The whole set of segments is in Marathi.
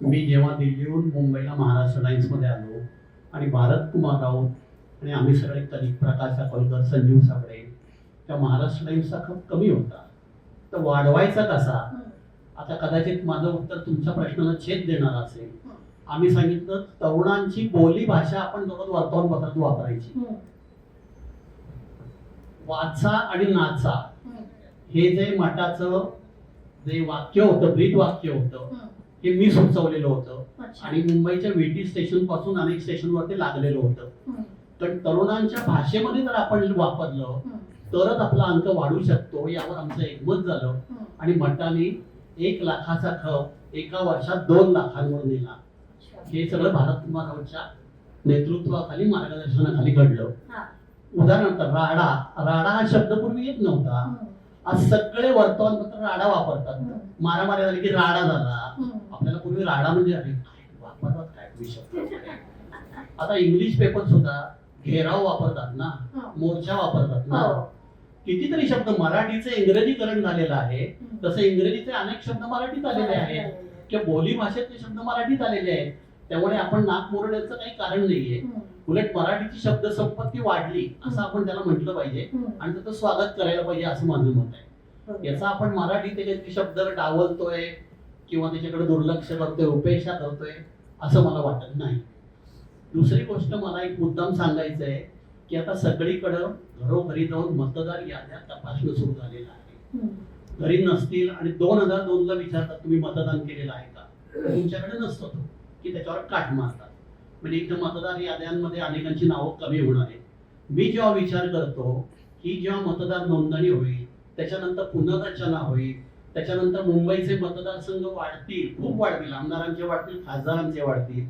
मी जेव्हा दिल्लीहून मुंबईला महाराष्ट्र टाइम्समध्ये आलो आणि भारत कुमार राऊत आणि आम्ही सगळे कलिक प्रकाश अकोलकर, संजीव साबळे, त्या महाराष्ट्र टाइम्सचा खप कमी होता, तर वाढवायचा कसा? आता कदाचित माझं उत्तर तुमच्या प्रश्नाला छेद देणार असेल. आम्ही सांगितलं तरुणांची बोली भाषा आपण दररोज वर्तमानपत्रात वापरायची. वाचा आणि नाचा हे जे मठाचं जे वाक्य होतं, ब्रीद वाक्य होतं, हे मी सुचवलेलं होतं आणि मुंबईच्या VT स्टेशन पासून अनेक स्टेशनवर ते लागलेलं होतं. तर तरुणांच्या भाषेमध्ये जर आपण वापरलं तरच आपला अंक वाढू शकतो, यावर आमचं एकमत झालं आणि मठाने 1 लाखाचा खप एका वर्षात 2 लाखांवर नेला. हे सगळं भारत कुमार राऊतच्या नेतृत्वाखाली, मार्गदर्शनाखाली घडलं. उदाहरणार्थ राडा, राडा हा शब्द पूर्वी येत नव्हता. आज सगळे वर्तमानपत्र राडा वापरतात. मारामारी झाली की राडा झाला. आपल्याला पूर्वी राडा म्हणजे अरे वापरतात काय विषय. आता इंग्लिश पेपर सुद्धा घेराव वापरतात ना, मोर्चा वापरतात ना. कितीतरी शब्द मराठीचे इंग्रजीकरण झालेलं आहे, तसे इंग्रजीचे अनेक शब्द मराठीत आलेले आहेत किंवा बोली भाषेतले शब्द मराठीत आलेले आहेत. त्यामुळे आपण नाक मोरण्याचं काही कारण नाहीये. उलट मराठीची शब्द संपत्ती वाढली असं आपण त्याला म्हटलं पाहिजे आणि त्याचं स्वागत करायला पाहिजे असं माझं मत आहे. याचा आपण मराठीत शब्द डावलतोय किंवा त्याच्याकडे दुर्लक्ष करतोय, उपेक्षा करतोय असं मला वाटत नाही. दुसरी गोष्ट मला एक मुद्दाम सांगायचं आहे की आता सगळीकडं घरोघरी जाऊन मतदार याद्या तपासणं सुरू झालेलं आहे. घरी नसतील आणि 2002 ला विचारतात तुम्ही मतदान केलेलं आहे का, तुमच्याकडे नसतो तो की त्याच्यावर काट मारतात. म्हणजे इथं मतदार याद्यांमध्ये अनेकांची नावं कमी होणार आहेत. मी जेव्हा विचार करतो की जेव्हा मतदार नोंदणी होईल, त्याच्यानंतर पुनर्रचना होईल, त्याच्यानंतर मुंबईचे मतदारसंघ वाढतील, खूप वाढतील, आमदारांचे वाढतील, खासदारांचे वाढतील.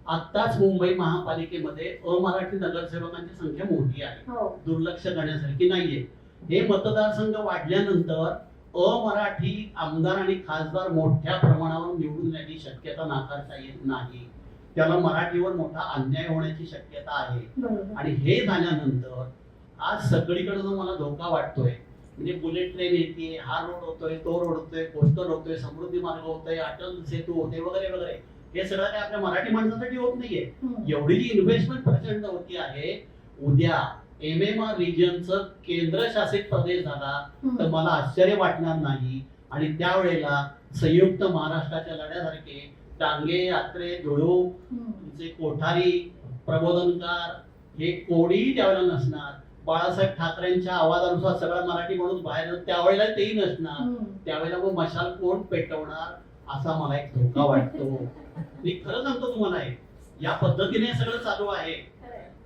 आताच मुंबई महापालिकेमध्ये अमराठी नगरसेवकांची संख्या मोठी आहे, दुर्लक्ष करण्यासारखी नाहीये. हे मतदारसंघ वाढल्यानंतर अमराठी आमदार आणि खासदार मोठ्या प्रमाणावर निवडून येण्याची शक्यता नाकारता येत नाही. त्याला मराठीवर मोठा अन्याय होण्याची शक्यता आहे. आणि हे झाल्यानंतर आज सगळीकडे जो मला धोका वाटतोय, म्हणजे बुलेट ट्रेन येते, हा रोड होतोय, तो रोड होतोय, कोस्टर होतोय, समृद्धी मार्ग होतोय, अटल सेतू होते वगैरे वगैरे, हे सगळं काय आपल्या मराठी माणसासाठी होत नाहीये. एवढी जी इन्व्हेस्टमेंट प्रचंड होती आहे, उद्या MMR रिजनचं केंद्रशासित प्रदेश झाला तर मला आश्चर्य वाटणार नाही. आणि त्यावेळेला संयुक्त महाराष्ट्राच्या लढ्यासारखे डांगे, यात्रे, धुळू, कोठारी, प्रबोधनकार हे कोणीही त्यावेळेला नसणार. बाळासाहेब ठाकरेंच्या आवाजानुसार सगळा मराठी माणूस बाहेर, त्यावेळेला तेही नसणार. त्यावेळेला मग मशाल कोण पेटवणार असा मला एक धोका वाटतो. मी खरं सांगतो तुम्हाला, या पद्धतीने सगळं चालू आहे.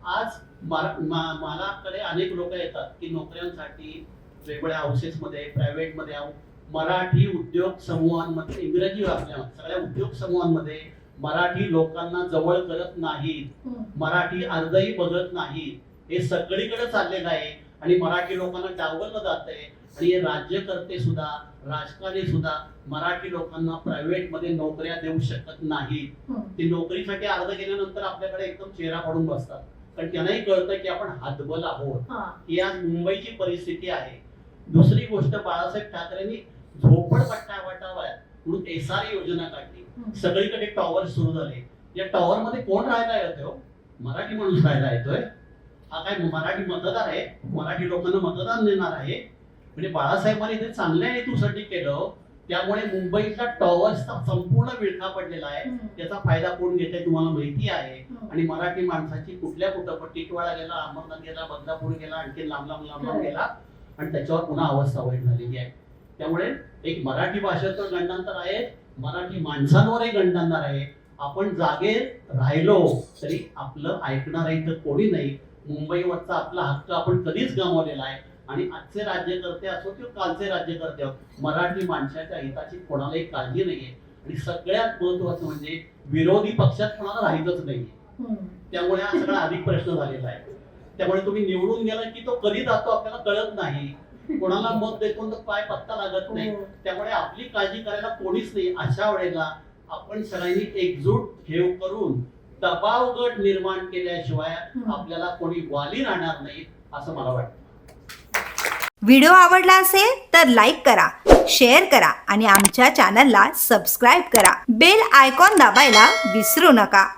आज मलाकडे अनेक लोक येतात की नोकऱ्यांसाठी वेगवेगळ्या हाऊसेसमध्ये, प्रायव्हेटमध्ये, मराठी उद्योग समूहांमध्ये, इंग्रजी आपल्या सगळ्या उद्योग समूहांमध्ये मराठी लोकांना जवळ करत नाहीत, मराठी अर्धही बघत नाहीत. हे सगळीकडे चाललेलं आहे आणि मराठी लोकांना डावललं जातंय. आणि हे राज्यकर्ते सुद्धा, राजकारणी सुद्धा मराठी लोकांना प्रायव्हेट मध्ये नोकऱ्या देऊ शकत नाहीत. ती नोकरीसाठी अर्ज केल्यानंतर आपल्याकडे एकदम चेहरा पडून बसतात, कारण त्यांनाही कळतं की आपण हातबल आहोत. ही आज मुंबईची परिस्थिती आहे. दुसरी गोष्ट, बाळासाहेब ठाकरेंनी झोपडपट्ट्या वाटाव्या म्हणून SR योजना काढली. सगळीकडे टॉवर सुरू झाले. या टॉवर मध्ये कोण राहायला येतोय? मराठी माणूस राहायला येतोय. हा काय मराठी मतदार आहे? मराठी लोकांना मतदान देणार आहे? म्हणजे बाळासाहेबांनी ते चांगल्या हेतूसाठी केलं, त्यामुळे मुंबईचा टॉवर्सचा संपूर्ण विळखा पडलेला आहे. त्याचा फायदा कोण घेत आहे तुम्हाला माहिती आहे. आणि मराठी माणसाची कुठल्या कुठं, टिटवाळा गेला, अहमदनगर गेला, बदलापूर गेला, आणखी लांब लांब लांब लांब गेला आणि त्याच्यावर पुन्हा अवस्था वाईट झालेली आहे. त्यामुळे एक मराठी भाषेचं गंडांतर आहे, मराठी माणसांवरही गंडांतर आहे. आपण जागे राहिलो तरी आपलं ऐकणार आहे तर कोणी नाही. मुंबईवरचा आपला हक्क आपण कधीच गमावलेला आहे. आणि आजचे राज्यकर्ते असो किंवा कालचे राज्यकर्ते असो, मराठी माणसाच्या हिताची कोणालाही काळजी नाहीये. आणि सगळ्यात महत्वाचं म्हणजे विरोधी पक्षात कोणाला राहायचंच नाहीये. त्यामुळे हा सगळा अधिक प्रश्न झालेला आहे. त्यामुळे तुम्ही निवडून गेला की तो कधी जातो आपल्याला कळत नाही, कोणाला मत देतो तर काय पत्ता लागत नाही. त्यामुळे आपली काळजी करायला कोणीच नाही. अशा वेळेला आपण सगळ्यांनी एकजूट ठेव करून दबाव गट निर्माण केल्याशिवाय आपल्याला कोणी वाली राहणार नाही असं मला वाटतं. व्हिडिओ आवडला असेल तर लाईक करा, शेअर करा आणि आमच्या चॅनलला सबस्क्राईब करा. बेल आयकॉन दाबायला विसरू नका.